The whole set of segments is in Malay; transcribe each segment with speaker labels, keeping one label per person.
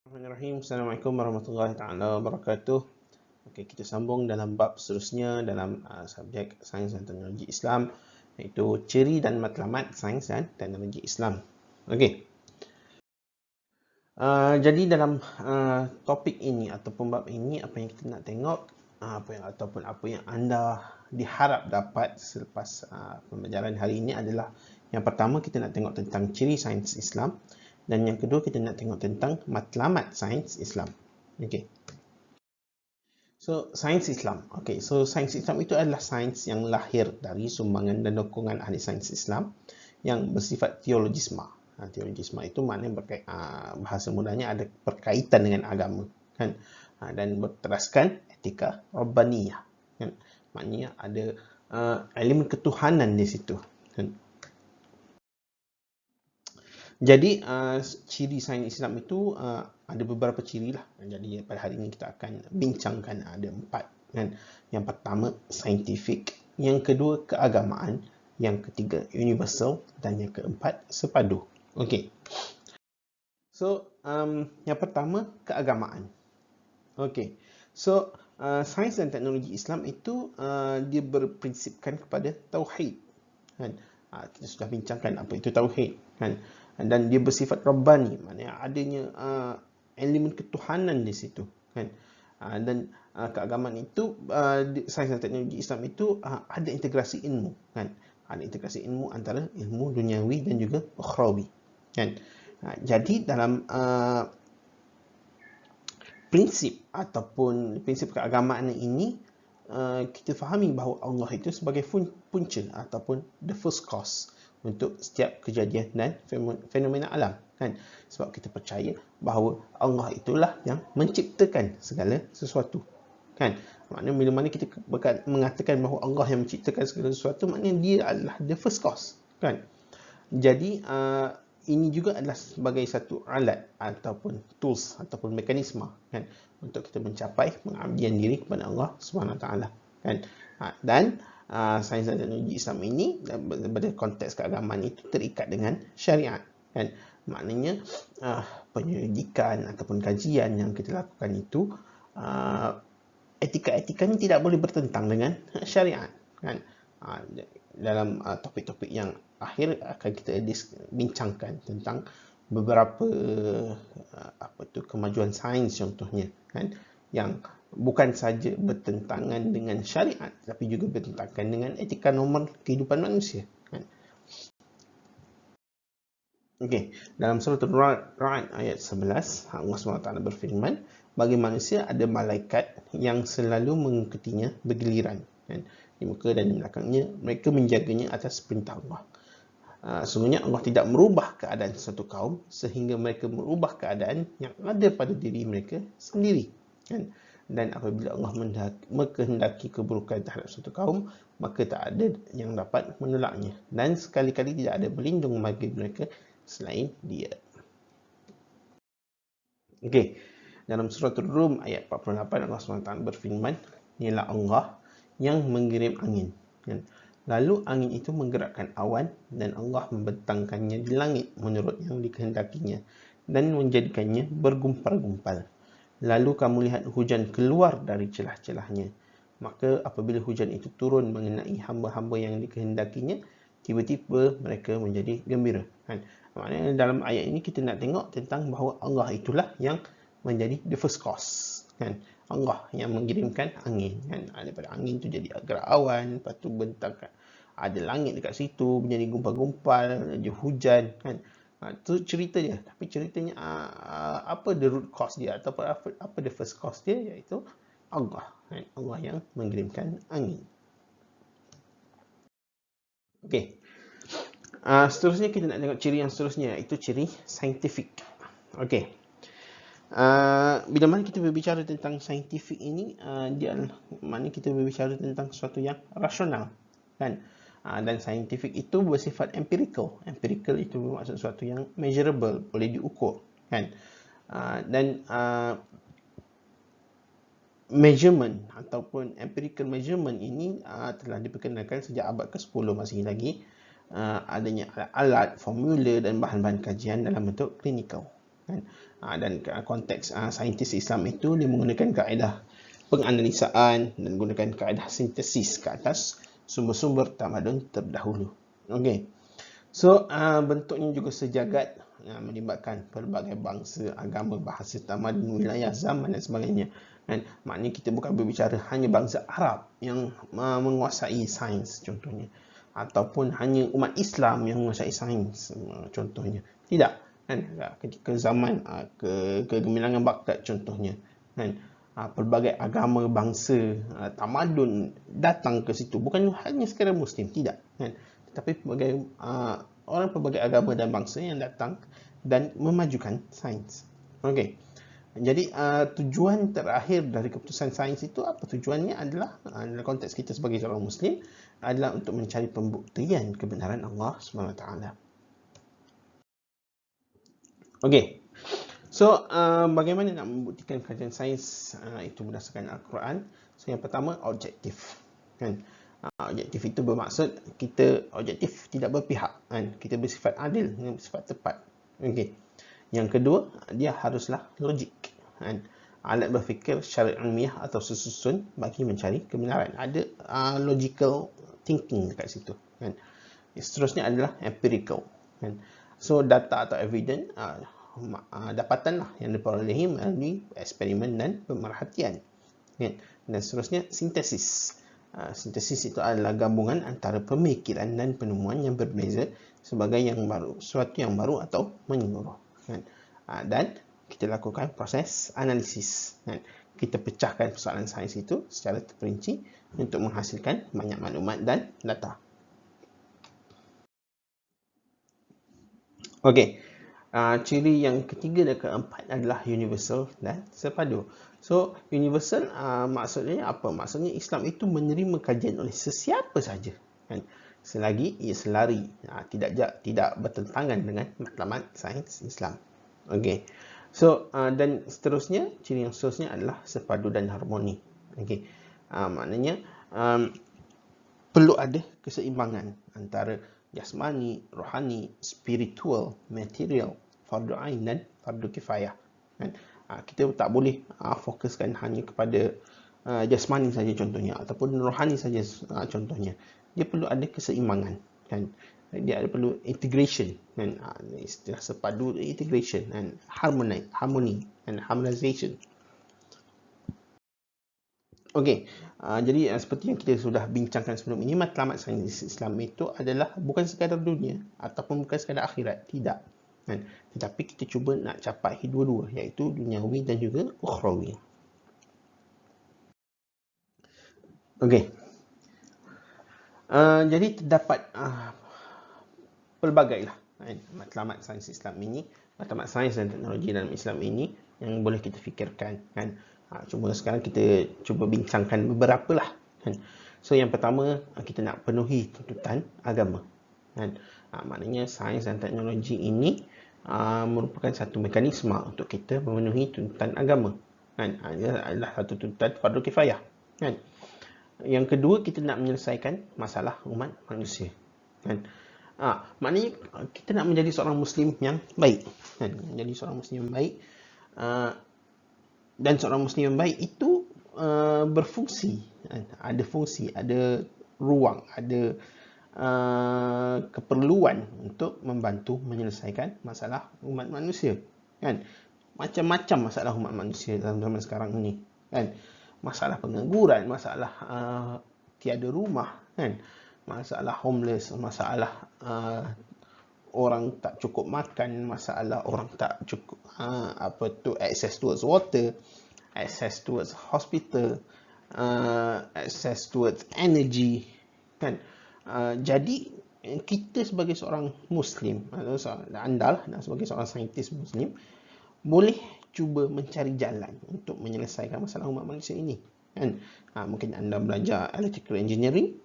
Speaker 1: Bismillahirrahmanirrahim. Assalamualaikum warahmatullahi taala wabarakatuh. Okey, kita sambung dalam bab seterusnya dalam subjek sains dan teknologi Islam, iaitu ciri dan matlamat sains dan teknologi Islam. Okey. Jadi dalam topik ini ataupun bab ini, apa yang kita nak tengok, apa yang anda diharap dapat selepas pembelajaran hari ini adalah, yang pertama kita nak tengok tentang ciri sains Islam, dan yang kedua kita nak tengok tentang matlamat sains Islam. Okey. So, sains Islam. Okey, so sains Islam itu adalah sains yang lahir dari sumbangan dan dukungan ahli sains Islam yang bersifat teologisma. Teologisma itu maknanya bahasa mudahnya ada berkaitan dengan agama, kan? Dan berteraskan etika rabbaniyah, kan? Maknanya ada elemen ketuhanan di situ, kan? Jadi ciri sains Islam itu ada beberapa ciri lah. Jadi pada hari ini kita akan bincangkan ada 4, kan? Yang pertama saintifik, yang kedua keagamaan, yang ketiga universal, dan yang keempat sepadu. Okey. So yang pertama keagamaan. Okey. So sains dan teknologi Islam itu dia berprinsipkan kepada tauhid, kan? Kita sudah bincangkan apa itu tauhid, kan? Dan dia bersifat rabbani, maknanya adanya elemen ketuhanan di situ, kan? Dan keagamaan itu, sains dan teknologi Islam itu ada integrasi ilmu, kan? Ada integrasi ilmu antara ilmu duniawi dan juga ukhrawi, kan? Jadi dalam prinsip ataupun prinsip keagamaan ini, kita fahami bahawa Allah itu sebagai punca ataupun the first cause untuk setiap kejadian dan fenomena alam, kan? Sebab kita percaya bahawa Allah itulah yang menciptakan segala sesuatu, kan? Maknanya bila mana kita mengatakan bahawa Allah yang menciptakan segala sesuatu, maknanya dia adalah the first cause, kan? Jadi ini juga adalah sebagai satu alat ataupun tools ataupun mekanisme, kan, untuk kita mencapai pengabdian diri kepada Allah SWT, kan? Dan sains dan teknologi Islam ini pada konteks keagamaan itu terikat dengan syariat, kan? Maknanya penyelidikan ataupun kajian yang kita lakukan itu, etika-etikanya tidak boleh bertentang dengan syariat, kan? Dalam topik-topik yang akhir akan kita bincangkan tentang beberapa kemajuan sains contohnya, kan, yang bukan saja bertentangan dengan syariat tapi juga bertentangan dengan etika normal kehidupan manusia, kan? Okey, dalam surah Ar-Ra'd ayat 11, Allah SWT berfirman, bagi manusia ada malaikat yang selalu mengikutinya bergiliran, kan? Di muka dan di belakangnya, mereka menjaganya atas perintah Allah. Sungguhnya Allah tidak merubah keadaan suatu kaum sehingga mereka merubah keadaan yang ada pada diri mereka sendiri, kan? Dan apabila Allah menghendaki keburukan terhadap suatu kaum, maka tak ada yang dapat menolaknya, dan sekali-kali tidak ada berlindung bagi mereka selain Dia. Okey, dalam surah Ar-Rum ayat 48, Allah SWT berfirman, inilah Allah yang mengirim angin, kan? Lalu angin itu menggerakkan awan dan Allah membentangkannya di langit menurut yang dikehendakinya dan menjadikannya bergumpal-gumpal. Lalu kamu lihat hujan keluar dari celah-celahnya. Maka apabila hujan itu turun mengenai hamba-hamba yang dikehendakinya, tiba-tiba mereka menjadi gembira, kan? Maknanya dalam ayat ini kita nak tengok tentang bahawa Allah itulah yang menjadi the first cause, kan? Allah yang mengirimkan angin, kan? Daripada angin tu jadi gerak awan, lepas tu bentangkan, ada langit dekat situ menjadi gumpal-gumpal, jadi hujan, kan? Itu cerita dia. Tapi ceritanya apa the root cause dia atau apa the first cause dia, iaitu Allah, kan? Allah yang mengirimkan angin. Okey. Seterusnya kita nak tengok ciri yang seterusnya, iaitu ciri saintifik. Okey. Bila mana kita berbicara tentang saintifik ini, dia maknanya kita berbicara tentang sesuatu yang rasional, kan? Dan saintifik itu bersifat empirical. Empirical itu bermaksud sesuatu yang measurable, boleh diukur, kan? Dan measurement ataupun empirical measurement ini telah diperkenalkan sejak abad ke-10 masih lagi. Adanya alat, formula dan bahan-bahan kajian dalam bentuk klinikal, kan. Dan konteks saintis Islam itu dia menggunakan kaedah penganalisaan dan gunakan kaedah sintesis ke atas sumber-sumber tamadun terdahulu. Okey. So bentuknya juga sejagat, melibatkan pelbagai bangsa, agama, bahasa, tamadun, wilayah, zaman dan sebagainya. Kan? Maknanya kita bukan berbicara hanya bangsa Arab yang menguasai sains contohnya, ataupun hanya umat Islam yang menguasai sains contohnya. Tidak. Kan? Ketika zaman kegemilangan Baghdad contohnya, kan? Pelbagai agama, bangsa, tamadun datang ke situ, bukan hanya sekadar Muslim, tidak, kan? Tetapi orang pelbagai agama dan bangsa yang datang dan memajukan sains. Okey. Jadi tujuan terakhir dari keputusan sains itu apa? Tujuannya adalah dalam konteks kita sebagai seorang Muslim adalah untuk mencari pembuktian kebenaran Allah SWT. Okey. So bagaimana nak membuktikan kajian sains itu berdasarkan Al-Quran? So yang pertama, objektif, kan? Objektif itu bermaksud kita objektif, tidak berpihak, kan? Kita bersifat adil, bersifat tepat. Okey. Yang kedua, dia haruslah logik, kan? Alat berfikir secara ilmiah atau sesusun bagi mencari kebenaran. Ada logical thinking dekat situ, kan? Seterusnya adalah empirical, kan? So data atau evidence, dapatanlah yang diperolehi melalui eksperimen dan pemerhatian, kan? Dan seterusnya sintesis. Sintesis itu adalah gabungan antara pemikiran dan penemuan yang berbeza sebagai yang baru, sesuatu yang baru atau menyeluruh, kan? Dan kita lakukan proses analisis, kan? Kita pecahkan persoalan sains itu secara terperinci untuk menghasilkan banyak maklumat dan data. Okey. Ciri yang ketiga dan keempat adalah universal dan sepadu. So, universal maksudnya apa? Maksudnya Islam itu menerima kajian oleh sesiapa saja, kan? Selagi ia selari, tidak bertentangan dengan matlamat sains Islam. Okey. So, dan seterusnya, ciri yang seterusnya adalah sepadu dan harmoni. Okey. Maknanya perlu ada keseimbangan antara jasmani, rohani, spiritual, material, fardu ain dan fardu kifayah, kan? Kita tak boleh fokuskan hanya kepada jasmani saja contohnya, ataupun rohani saja contohnya. Dia perlu ada keseimbangan, kan? Dia ada perlu integration, kan? Istilah sepadu, integration and harmony and harmonization. Okey, jadi seperti yang kita sudah bincangkan sebelum ini, matlamat sains Islam itu adalah bukan sekadar dunia ataupun bukan sekadar akhirat, tidak, kan? Tetapi kita cuba nak capai dua-dua, iaitu duniawi dan juga ukhrawi. Okey. Jadi terdapat pelbagai matlamat sains Islam ini, matlamat sains dan teknologi dalam Islam ini yang boleh kita fikirkan, kan? Cuma sekarang kita cuba bincangkan beberapa lah, kan? So yang pertama, kita nak penuhi tuntutan agama, kan? Maknanya sains dan teknologi ini merupakan satu mekanisme untuk kita memenuhi tuntutan agama, kan? Ia adalah satu tuntutan fardu kifayah, kan? Yang kedua, kita nak menyelesaikan masalah umat manusia, kan? Maknanya kita nak menjadi seorang Muslim yang baik, kan? Menjadi seorang Muslim yang baik, dan seorang Muslim yang baik itu berfungsi, ada fungsi, ada ruang, ada keperluan untuk membantu menyelesaikan masalah umat manusia, kan? Macam-macam masalah umat manusia dalam zaman sekarang ini, kan? Masalah pengangguran, masalah tiada rumah, kan? Masalah homeless, masalah orang tak cukup makan, masalah orang tak cukup access towards water, access towards hospital, access towards energy, kan? Jadi kita sebagai seorang Muslim, anda lah sebagai seorang saintis Muslim, boleh cuba mencari jalan untuk menyelesaikan masalah umat manusia ini, kan? Mungkin anda belajar electrical engineering,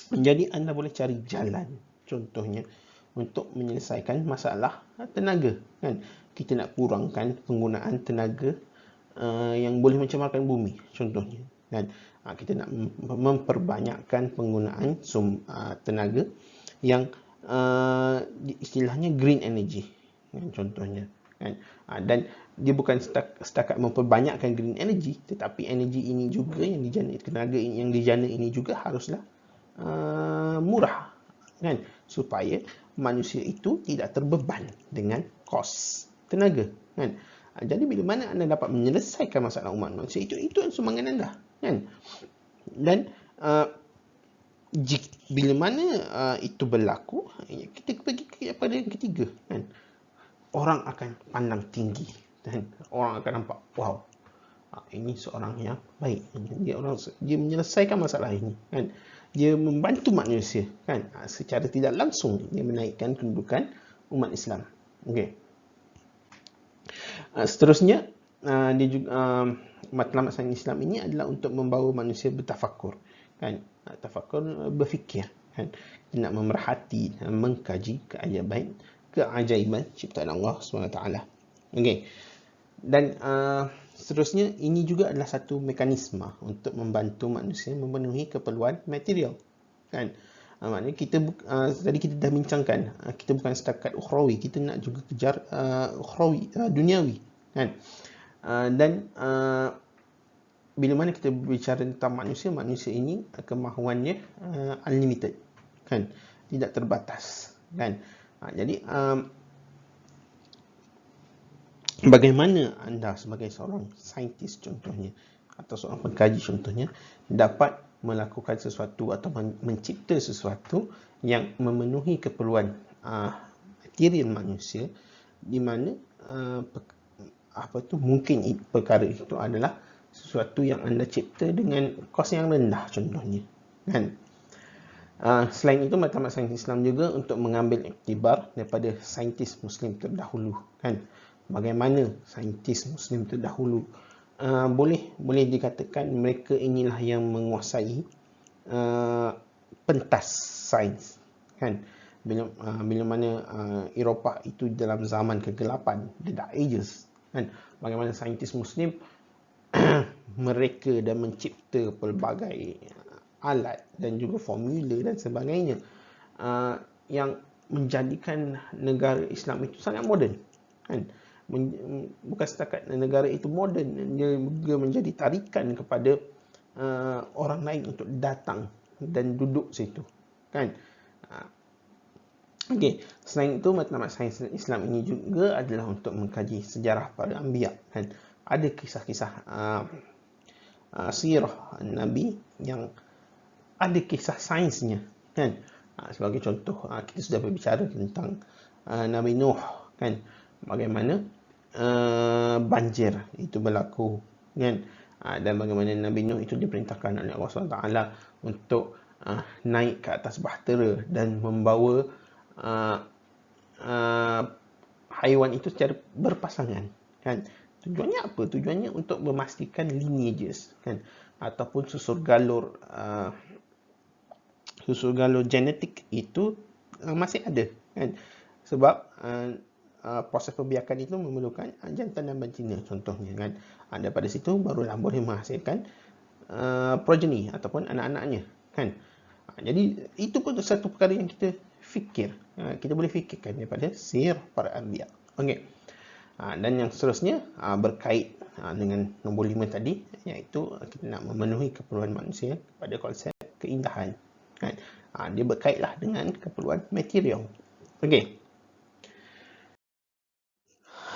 Speaker 1: jadi anda boleh cari jalan, contohnya untuk menyelesaikan masalah tenaga, kan? Kita nak kurangkan penggunaan tenaga yang boleh mencemarkan bumi, contohnya, kan? Kita nak memperbanyakkan penggunaan tenaga yang istilahnya green energy, kan? Contohnya, kan. Dan dia bukan setakat memperbanyakkan green energy, tetapi energi ini juga yang dijana, tenaga yang dijana ini juga haruslah murah, kan, supaya manusia itu tidak terbeban dengan kos tenaga, kan. Jadi bila mana anda dapat menyelesaikan masalah umat manusia, itu sumbangan anda, kan. Dan bila mana itu berlaku, kita pergi kepada yang ketiga, kan. Orang akan pandang tinggi, kan. Orang akan nampak, wow, ini seorang yang baik, dia menyelesaikan masalah ini, kan. Dia membantu manusia, kan. Secara tidak langsung dia menaikkan kedudukan umat Islam. Okey. Seterusnya, dia juga matlamat sains Islam ini adalah untuk membawa manusia bertafakur, kan. Tafakur, berfikir, kan. Dia nak memerhati, mengkaji keajaiban ciptaan Allah SWT. Okey. Dan seterusnya, ini juga adalah satu mekanisme untuk membantu manusia memenuhi keperluan material, kan. Maknanya kita tadi kita dah bincangkan, kita bukan setakat ukhrawi, kita nak juga kejar ukhrawi, duniawi, kan. Dan bila mana kita berbicara tentang manusia ini kemahuannya unlimited, kan, tidak terbatas, kan. Jadi bagaimana anda sebagai seorang saintis contohnya, atau seorang pengkaji contohnya, dapat melakukan sesuatu atau mencipta sesuatu yang memenuhi keperluan material manusia, di mana mungkin perkara itu adalah sesuatu yang anda cipta dengan kos yang rendah contohnya, kan. Selain itu, matlamat sains Islam juga untuk mengambil iktibar daripada saintis Muslim terdahulu, kan. Bagaimana saintis Muslim terdahulu boleh dikatakan mereka inilah yang menguasai pentas sains, kan. Bila mana Eropah itu dalam zaman kegelapan, the Dark Ages, kan, bagaimana saintis Muslim mereka dah mencipta pelbagai alat dan juga formula dan sebagainya yang menjadikan negara Islam itu sangat moden, kan. Bukan setakat negara itu moden, dia juga menjadi tarikan kepada orang lain untuk datang dan duduk situ, kan. Okey, selain itu, matlamat sains Islam ini juga adalah untuk mengkaji sejarah para anbiya, kan. Ada kisah-kisah sirah Nabi yang ada kisah sainsnya, kan. Sebagai contoh, kita sudah berbicara tentang Nabi Nuh, kan. Bagaimana banjir itu berlaku, kan. Dan bagaimana Nabi Nuh itu diperintahkan oleh Allah SWT untuk naik ke atas bahtera dan membawa haiwan itu secara berpasangan, kan. Tujuannya apa? Tujuannya untuk memastikan lineages, kan, ataupun susur galur genetik itu masih ada, kan. Sebab proses perbiakan itu memerlukan jantan dan betina contohnya, kan. Daripada situ barulah boleh menghasilkan progeny ataupun anak-anaknya, kan. Jadi itu pun satu perkara yang kita fikir, kita boleh fikirkan daripada sirah para anbiya. Okey. Dan yang seterusnya berkait dengan nombor 5 tadi, iaitu kita nak memenuhi keperluan manusia pada konsep keindahan, kan. Dia berkaitlah dengan keperluan material. Okey.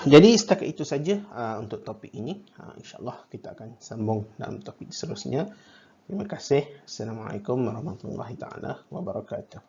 Speaker 1: Jadi setakat itu saja untuk topik ini. InsyaAllah kita akan sambung dalam topik seterusnya. Terima kasih. Assalamualaikum warahmatullahi taala wabarakatuh.